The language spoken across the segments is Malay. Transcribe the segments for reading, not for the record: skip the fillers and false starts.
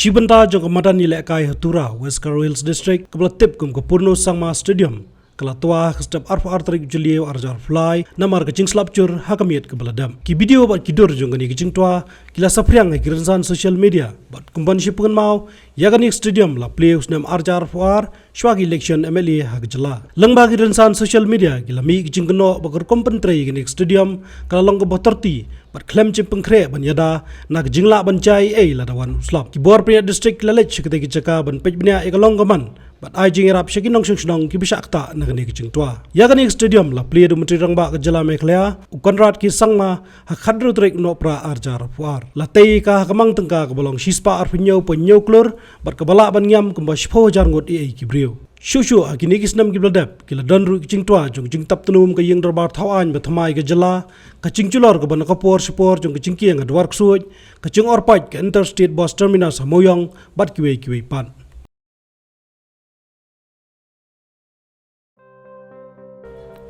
Shibanta jong kamadan nilai kai Hatura West Hills District kebelatip kum ke PA Sangma Stadium kelatua setiap artrik julio arjar fly namar kecing slapcur hakamiat kebeladam ki video bat kidur jong kani kecing tua kila sapriang kiransan social media bat kumpan shipungan mau ya kani stadium la playoffs nam arjar fuar swag election MLA hakjala Lyngba kiransan social media kila mi kecing keno bakar kumpan trei kani stadium kala long ke botorti bat klaim cimpeng kre ban yada nak jingla ban chai ladawan slap ki bor PA district lalech kete kicaka ban pejbnya ekalong kaman but I jing rap shakinong shong ki bisa akta nagani kicing tua ya kani stadium la play do menteri rangba ke jala Meghalaya ukanrat ki sangma hakadru trek no pra arjar fuar la tei ka kamang tengka ke bolong shispa arfinyo penyo klur bat kebala ban nyam kumba shpo jar ngot ki brio shushu akini kisnam ki bladap kila donru kicing tua jong jing tap tunum ke yeng darbar thawan bathamai ke jala kacing culor ke ban kapor spor jong kicing kiang adwar ksuj kacing orpaj ke interstate bus terminus hamoyong bat kiwe pan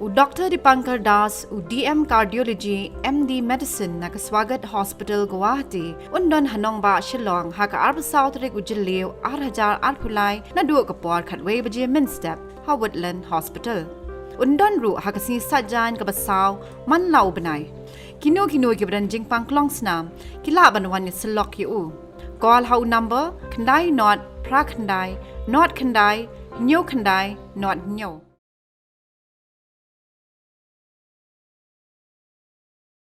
Dr. Dipankar Das, DM Cardiology, MD Medicine, na Swagat Hospital Guwahati, undon hanongba Shillong, haka arba South Rig Ujiliw, Arhajar Arpulai, na duo kapor katway baje Minstep, Woodland Hospital. Undon ru haka si sajan kabasaw, man lau benay. Kino kibran jing pangklong snam, kilaban wan ni selok yu. Call how number, kandai not, pra kandai, not kandai, nyo kandai, not nyo.